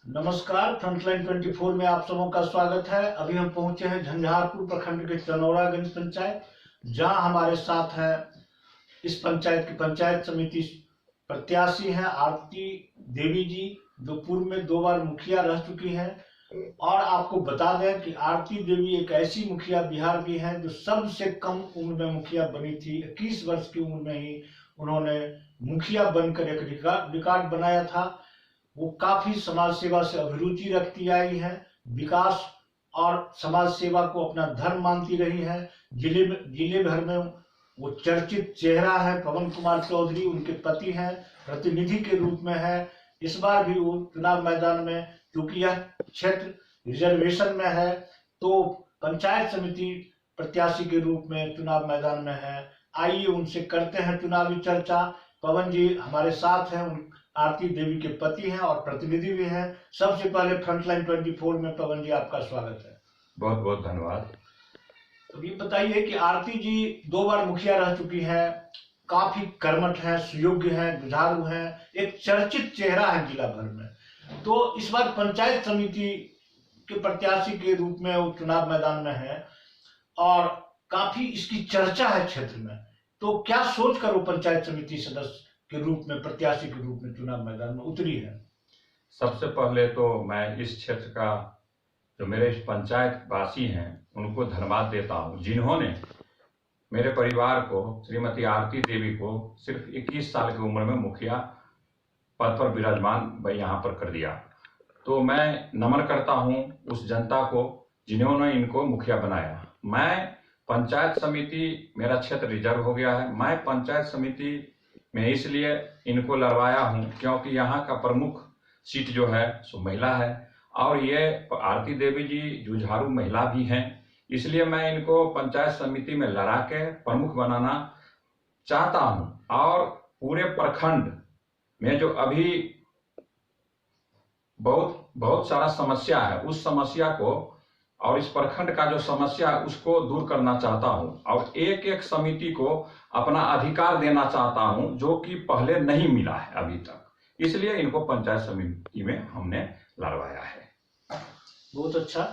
नमस्कार, फ्रंटलाइन 24 में आप सबों का स्वागत है। अभी हम पहुंचे हैं झंझारपुर प्रखंड के चनौरागंज पंचायत, जहां हमारे साथ है इस पंचायत की पंचायत समिति प्रत्याशी हैं आरती देवी जी, जो पूर्व में 2 बार मुखिया रह चुकी हैं। और आपको बता दें कि आरती देवी एक ऐसी मुखिया बिहार की हैं जो सबसे कम उम्र में मुखिया बनी थी। 21 वर्ष की उम्र में ही उन्होंने मुखिया बनकर एक रिकॉर्ड बनाया था। वो काफी समाज सेवा से अभिरुचि रखती आई है, विकास और समाज सेवा को अपना धर्म मानती रही है। जिले भर में वो चर्चित चेहरा है। पवन कुमार चौधरी उनके पति हैं, प्रतिनिधि के रूप में है। इस बार भी वो चुनाव मैदान में, क्योंकि यह क्षेत्र रिजर्वेशन में है, तो पंचायत समिति प्रत्याशी के रूप में चुनाव मैदान में है। आइए उनसे करते हैं चुनावी चर्चा। पवन जी हमारे साथ हैं, आरती देवी के पति हैं और प्रतिनिधि भी हैं। सबसे पहले फ्रंटलाइन 24 में पवन जी आपका स्वागत है। बहुत बहुत धन्यवाद। तो ये बताइए कि आरती जी 2 बार मुखिया रह चुकी हैं, काफी कर्मठ हैं, सुयोग्य हैं, जुझारू हैं, एक चर्चित चेहरा है जिला भर में। तो इस बार पंचायत समिति के प्रत्याशी के रूप में वो चुनाव मैदान में है और काफी इसकी चर्चा है क्षेत्र में। तो क्या सोच कर वो पंचायत समिति सदस्य के रूप में, प्रत्याशी के रूप में चुनाव मैदान में उतरी है? सबसे पहले तो मैं इस क्षेत्र का, जो मेरे पंचायत वासी हैं, उनको धन्यवाद देता हूं, जिन्होंने मेरे परिवार को, श्रीमती आरती देवी को सिर्फ 21 साल की उम्र में मुखिया पद पर विराजमान यहाँ पर कर दिया। तो मैं नमन करता हूं उस जनता को जिन्होंने इनको मुखिया बनाया। मैं पंचायत समिति, मेरा क्षेत्र रिजर्व हो गया है, मैं पंचायत समिति में इसलिए इनको लड़वाया हूं क्योंकि यहाँ का प्रमुख सीट जो है सो महिला है, और ये आरती देवी जी जुझारू महिला भी हैं। इसलिए मैं इनको पंचायत समिति में लड़ा के प्रमुख बनाना चाहता हूं। और पूरे प्रखंड में जो अभी बहुत सारा समस्या है, उस समस्या को और इस प्रखंड का जो समस्या है उसको दूर करना चाहता हूं, और एक एक समिति को अपना अधिकार देना चाहता हूं, जो कि पहले नहीं मिला है अभी तक। इसलिए इनको पंचायत समिति में हमने लड़वाया है। बहुत अच्छा।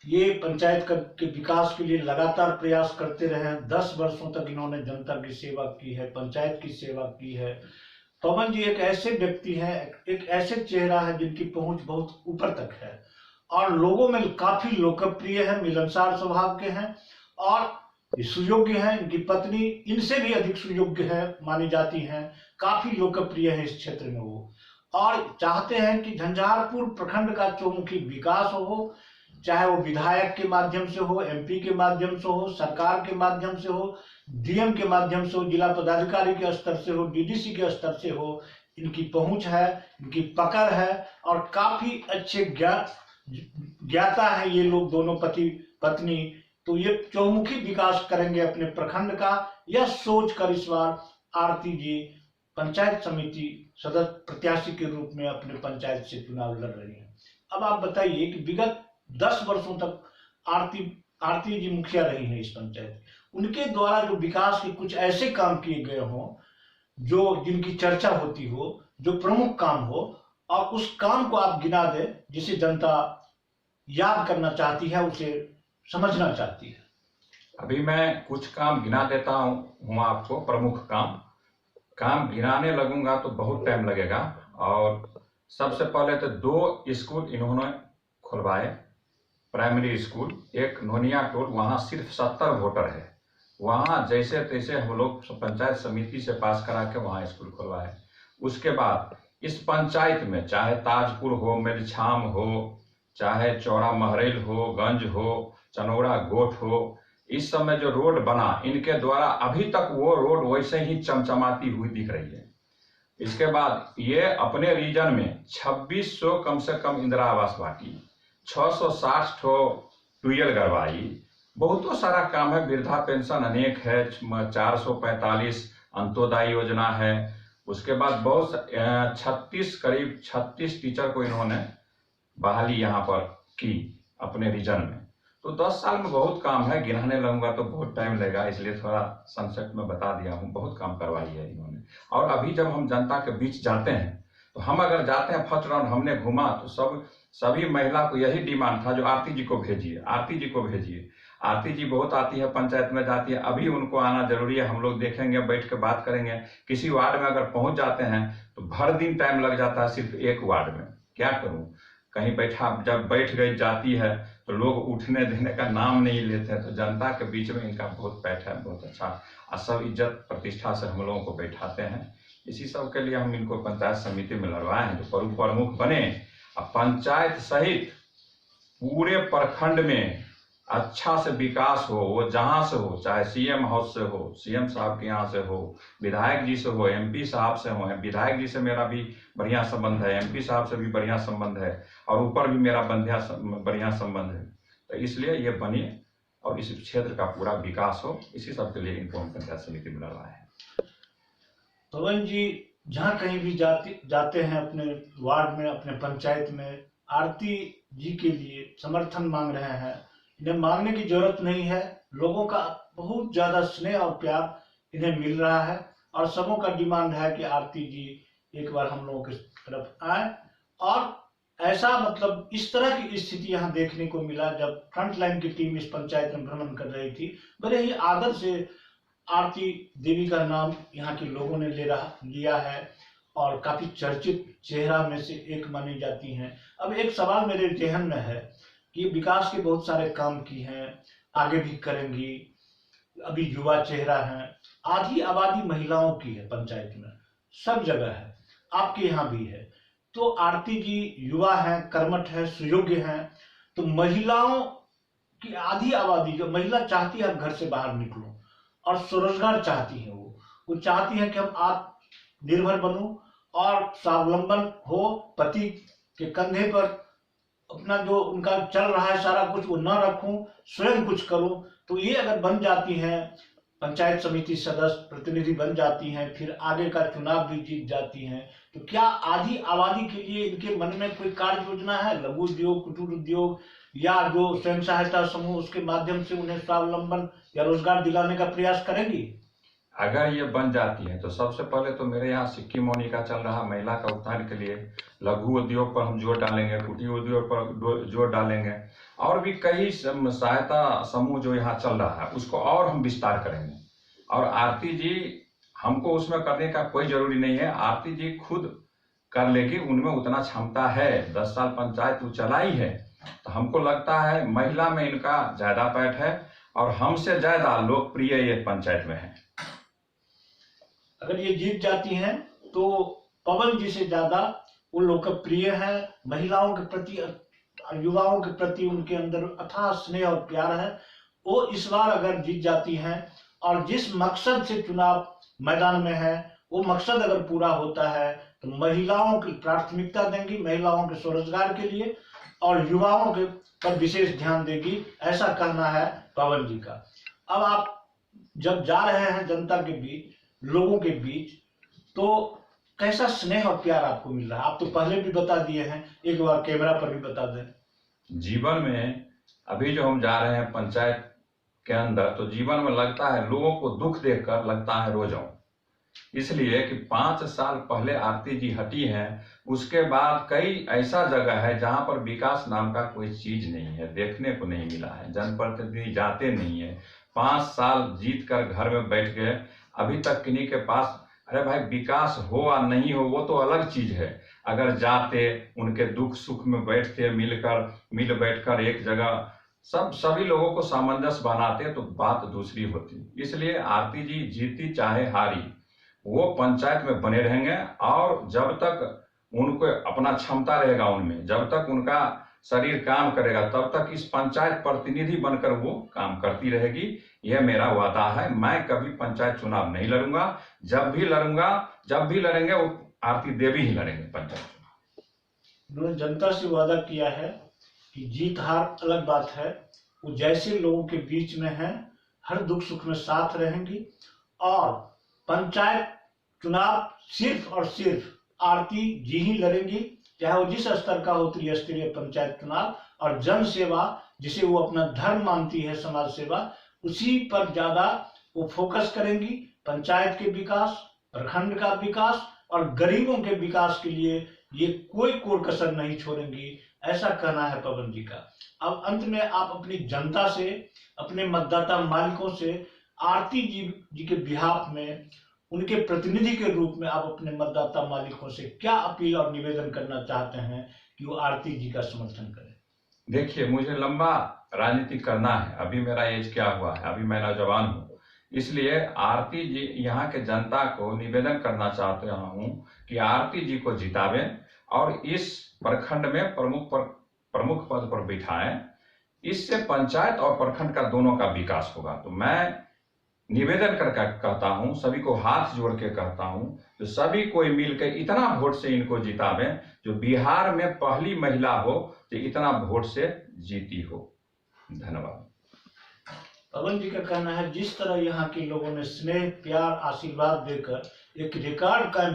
ये पंचायत के विकास के लिए लगातार प्रयास करते रहे। 10 वर्षों तक इन्होंने जनता की सेवा की है, पंचायत की सेवा की है। पवन जी एक ऐसे व्यक्ति हैं, एक ऐसे चेहरा है जिनकी पहुंच बहुत ऊपर तक है और लोगों में काफी लोकप्रिय है, मिलनसार स्वभाव के हैं और सुयोग्य हैं। इनकी पत्नी इनसे भी अधिक सुयोग्य है मानी जाती हैं, काफी लोकप्रिय है इस क्षेत्र में वो, और चाहते हैं कि झंझारपुर प्रखंड का चौमुखी विकास हो, चाहे वो विधायक के माध्यम से हो, एमपी के माध्यम से हो, सरकार के माध्यम से हो, डीएम के माध्यम से हो, जिला पदाधिकारी के स्तर से हो, डीडीसी के स्तर से हो। इनकी पहुंच है, इनकी पकड़ है और काफी अच्छे ज्ञाता है ये लोग, दोनों पति पत्नी। तो ये चौमुखी विकास करेंगे अपने प्रखंड का, यह सोच कर इस बार आरती जी पंचायत समिति सदस्य प्रत्याशी के रूप में अपने पंचायत से चुनाव लड़ रही हैं। अब आप बताइए कि विगत 10 वर्षों तक आरती जी मुखिया रही हैं इस पंचायत, उनके द्वारा जो विकास के कुछ ऐसे काम किए गए हों जो जिनकी चर्चा होती हो, जो प्रमुख काम हो, और उस काम को आप गिना दे जिसे जनता याद करना चाहती है, उसे समझना चाहती है। अभी मैं कुछ काम गिना देता हूँ आपको। प्रमुख काम गिनाने लगूंगा तो बहुत टाइम लगेगा। और सबसे पहले तो 2 स्कूल इन्होंने खुलवाए, प्राइमरी स्कूल। एक नोनिया टोल, वहाँ सिर्फ 70 वोटर है, वहाँ जैसे तैसे हम लोग पंचायत समिति से पास करा के वहाँ स्कूल खुलवाए। उसके बाद इस पंचायत में चाहे ताजपुर हो, मेलछाम हो, चाहे चौड़ा महरेल हो, गंज हो, चनौरा गोठ हो, इस समय जो रोड बना इनके द्वारा अभी तक वो रोड वैसे ही चमचमाती हुई दिख रही है। इसके बाद ये अपने रीजन में 2600 कम से कम इंदिरा आवास बांटी, 660 ठो ट्यूबवेल गड़वाई, बहुत सारा काम है। वृद्धा पेंशन अनेक है, 445 अंत्योदय योजना है। उसके बाद बहुत 36 टीचर को इन्होंने बहाली यहाँ पर की अपने रीजन में। तो 10 साल में बहुत काम है, गिनाने लगूंगा तो बहुत टाइम लगेगा, इसलिए थोड़ा संक्षेप में बता दिया हूँ। बहुत काम करवाई है इन्होंने। और अभी जब हम जनता के बीच जाते हैं तो हम अगर जाते हैं फर्स्ट राउंड हमने घूमा तो सभी महिला को यही डिमांड था जो आरती जी को भेजिए, आरती जी को भेजिए। आरती जी बहुत आती है, पंचायत में जाती है, अभी उनको आना जरूरी है। हम लोग देखेंगे, बैठ के बात करेंगे। किसी वार्ड में अगर पहुंच जाते हैं तो भर दिन टाइम लग जाता है सिर्फ एक वार्ड में। क्या करूं, कहीं जब बैठ गई जाती है तो लोग उठने देने का नाम नहीं लेते हैं। तो जनता के बीच में इनका बहुत बैठ है, बहुत अच्छा, और सब इज्जत प्रतिष्ठा से हम लोगों को बैठाते हैं। इसी सब के लिए हम इनको पंचायत समिति में लड़वाए हैं, जो प्रमुख बने। अब पंचायत सहित पूरे प्रखंड में अच्छा से विकास हो, वो जहां से हो, चाहे सीएम हाउस से हो, सीएम साहब के यहाँ से हो, विधायक जी से हो, एमपी साहब से हो। विधायक जी से मेरा भी बढ़िया संबंध है, एमपी साहब से भी बढ़िया संबंध है, और ऊपर भी मेरा बढ़िया संबंध है। तो इसलिए ये बने और इस क्षेत्र का पूरा विकास हो, इसी सब के लिए इनको हम पंचायत समिति में लड़वाए हैं। पवन जी जहाँ कहीं भी जाते हैं अपने वार्ड में, अपने पंचायत में, आरती जी के लिए समर्थन मांग रहे हैं। इन्हें मांगने की जरूरत नहीं है, लोगों का बहुत ज्यादा स्नेह और प्यार इन्हें मिल रहा है, और सबों का डिमांड है कि आरती जी एक बार हम लोगों की तरफ आए। और ऐसा मतलब इस तरह की स्थिति यहाँ देखने को मिला जब फ्रंट लाइन की टीम इस पंचायत में भ्रमण कर रही थी। बड़े ही आदर से आरती देवी का नाम यहाँ के लोगों ने लिया है, और काफी चर्चित चेहरा में से एक मानी जाती हैं। अब एक सवाल मेरे जहन में है कि विकास के बहुत सारे काम की हैं, आगे भी करेंगी, अभी युवा चेहरा है, आधी आबादी महिलाओं की है पंचायत में, सब जगह है, आपके यहाँ भी है। तो आरती जी युवा है, कर्मठ है, सुयोग्य है, तो महिलाओं की आधी आबादी, जो महिला चाहती है हम घर से बाहर निकलो और स्वरोजगार चाहती है, वो चाहती है कि हम आत्मनिर्भर बनूं और स्वावलंबन हो, पति के कंधे पर अपना जो उनका चल रहा है सारा कुछ वो न रखूं, स्वयं कुछ करूं। तो ये अगर बन जाती हैं, पंचायत समिति सदस्य प्रतिनिधि बन जाती हैं, फिर आगे का चुनाव भी जीत जाती हैं, तो क्या आधी आबादी के लिए इनके मन में कोई कार्य योजना है, लघु उद्योग, कुटीर उद्योग, या जो स्वयं सहायता समूह उसके माध्यम से उन्हें स्वावलंबन या रोजगार दिलाने का प्रयास करेंगी? अगर ये बन जाती है तो सबसे पहले तो मेरे यहाँ सिक्की मौनी का चल रहा महिला का उत्थान के लिए लघु उद्योग पर हम जोर डालेंगे, कुटीर उद्योग पर जोर डालेंगे, और भी कई सहायता समूह जो यहाँ चल रहा है उसको और हम विस्तार करेंगे। और आरती जी, हमको उसमें करने का कोई जरूरी नहीं है, आरती जी खुद कर लेगी, उनमें उतना क्षमता है। 10 साल पंचायत वो चलाई है, तो हमको लगता है महिला में इनका ज्यादा पैठ है, और हमसे ज्यादा लोकप्रिय ये पंचायत में है। अगर ये जीत जाती हैं तो पवन जी से ज्यादा वो लोकप्रिय है, महिलाओं के प्रति, युवाओं के प्रति उनके अंदर अथाह स्नेह और प्यार है। वो इस बार अगर जीत जाती हैं और जिस मकसद से चुनाव मैदान में है वो मकसद अगर पूरा होता है तो महिलाओं की प्राथमिकता देंगी, महिलाओं के स्वरोजगार के लिए, और युवाओं के पर विशेष ध्यान देगी, ऐसा कहना है पवन जी का। अब आप जब जा रहे हैं जनता के बीच, लोगों के बीच, तो कैसा स्नेह और प्यार आपको मिल रहा है? आप तो पहले भी बता दिए हैं, एक बार कैमरा पर भी बता दें। जीवन में अभी जो हम जा रहे हैं पंचायत के अंदर, तो जीवन में लगता है, लोगों को दुख देखकर लगता है रो जाऊं। इसलिए कि 5 साल पहले आरती जी हटी हैं, उसके बाद कई ऐसा जगह है जहां पर विकास नाम का कोई चीज नहीं है, देखने को नहीं मिला है, जनप्रतिनिधि जाते नहीं है। 5 साल जीत कर घर में बैठ गए, अभी तक किन्हीं के पास, अरे भाई विकास हो या नहीं हो वो तो अलग चीज है, अगर जाते उनके दुख सुख में बैठते, मिल बैठकर एक जगह सभी लोगों को सामंजस्य बनाते तो बात दूसरी होती। इसलिए आरती जी जीती चाहे हारी, वो पंचायत में बने रहेंगे, और जब तक उनको अपना क्षमता रहेगा उनमें, जब तक उनका शरीर काम करेगा, तब तक इस पंचायत प्रतिनिधि बनकर वो काम करती रहेगी। यह मेरा वादा है। मैं कभी पंचायत चुनाव नहीं लड़ूंगा, जब भी लड़ेंगे वो आरती देवी ही लड़ेंगे पंचायत चुनाव। उन्होंने जनता से वादा किया है कि जीत हार अलग बात है, वो जैसे लोगों के बीच में है, हर दुख सुख में साथ रहेंगी, और पंचायत चुनाव सिर्फ और सिर्फ आरती जी ही लड़ेंगी, चाहे वो जिस स्तर का हो, त्रिस्तरीय पंचायत चुनाव। और जन सेवा, जिसे वो अपना धर्म मानती है, समाज सेवा, उसी पर ज्यादा वो फोकस करेंगी। पंचायत के विकास, प्रखंड का विकास, और गरीबों के विकास के लिए ये कोई कोर कसर नहीं छोड़ेंगी, ऐसा कहना है पवन जी का। अब अंत में आप अपनी जनता से, अपने मतदाता मालिकों से आरती जी के बिहाफ में, उनके प्रतिनिधि के रूप में आप अपने मतदाता मालिकों से क्या अपील और निवेदन करना चाहते हैं कि वो आरती जी का समर्थन करें? देखिए, मुझे लंबा राजनीति करना है, अभी मेरा एज क्या हुआ है, अभी मैं नौजवान हूँ, इसलिए आरती जी, यहाँ के जनता को निवेदन करना चाहते हूँ कि आरती जी को जितावें और इस प्रखंड में प्रमुख पद पर बिठाएं। इससे पंचायत और प्रखंड का दोनों का विकास होगा। तो मैं निवेदन कर कहता हूं, सभी को हाथ जोड़ के कहता हूं, तो सभी कोई मिलकर इतना वोट से इनको जितावें, जो बिहार में पहली महिला हो जो इतना वोट से जीती हो। धन्यवाद। पवन जी का कहना है, जिस तरह यहाँ के लोगों ने स्नेह, प्यार, आशीर्वाद देकर एक रिकॉर्ड कायम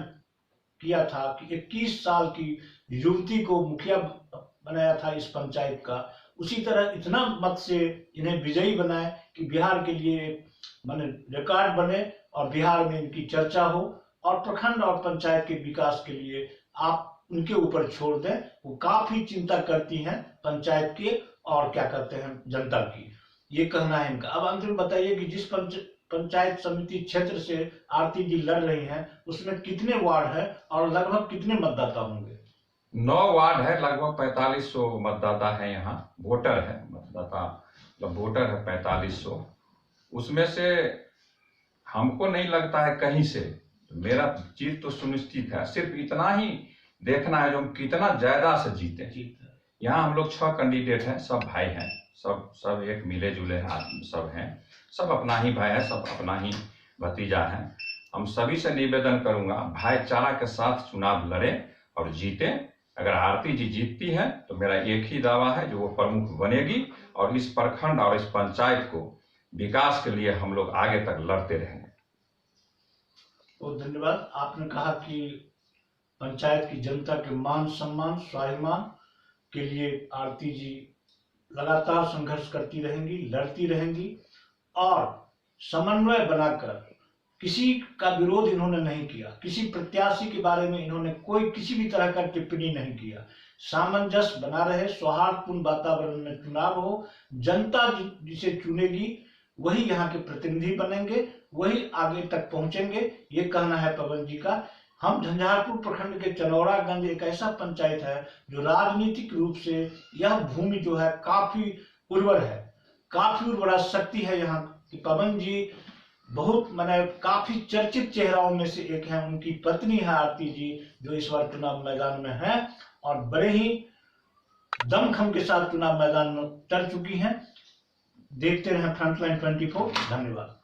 किया था कि 21 साल की युवती को मुखिया बनाया था इस पंचायत का, उसी तरह इतना मत से इन्हें विजयी बनाए कि बिहार के लिए माने रिकॉर्ड बने और बिहार में इनकी चर्चा हो, और प्रखंड और पंचायत के विकास के लिए आप उनके ऊपर छोड़ दें। वो काफी चिंता करती हैं पंचायत के और क्या कहते हैं जनता की, ये कहना है इनका। अब अंत में बताइए कि जिस पंचायत समिति क्षेत्र से आरती जी लड़ रही हैं, उसमें कितने वार्ड है और लगभग कितने मतदाता होंगे? 9 वार्ड है, लगभग 4500 मतदाता है, यहाँ वोटर है, मतदाता मतलब वोटर है 4500। उसमें से हमको नहीं लगता है कहीं से, मेरा जीत तो सुनिश्चित है। सिर्फ इतना ही देखना है जो हम कितना ज्यादा से जीते। यहाँ हम लोग 6 कैंडिडेट हैं, सब भाई हैं, सब एक मिले जुले आदमी सब हैं, सब अपना ही भाई है, सब अपना ही भतीजा है। हम सभी से निवेदन करूंगा, भाईचारा के साथ चुनाव लड़े और जीते। अगर आरती जी जीतती है तो मेरा एक ही दावा है, जो वो प्रमुख बनेगी और इस प्रखंड और इस पंचायत को विकास के लिए हम लोग आगे तक लड़ते रहेंगे। बहुत धन्यवाद। आपने कहा कि पंचायत की जनता के मान सम्मान, स्वाभिमान के लिए आरती जी लगातार संघर्ष करती रहेंगी, लड़ती रहेंगी, और समन्वय बनाकर किसी का विरोध इन्होंने नहीं किया, किसी प्रत्याशी के बारे में इन्होंने कोई किसी भी तरह का टिप्पणी नहीं किया। सामंजस्य बना रहे, सौहार्दपूर्ण वातावरण में चुनाव हो, जनता जिसे चुनेगी वही यहाँ के प्रतिनिधि बनेंगे, वही आगे तक पहुंचेंगे, ये कहना है पवन जी का। हम झंझारपुर प्रखंड के चनौरागंज एक ऐसा पंचायत है जो राजनीतिक रूप से यह भूमि जो है काफी उर्वर है, काफी उर्वरा शक्ति है यहाँ की। पवन जी बहुत माने काफी चर्चित चेहराओं में से एक है। उनकी पत्नी है आरती जी, जो इस बार चुनाव मैदान में है और बड़े ही दमखम के साथ चुनाव मैदान में उतर चुकी हैं। देखते रहें फ्रंटलाइन 24। धन्यवाद।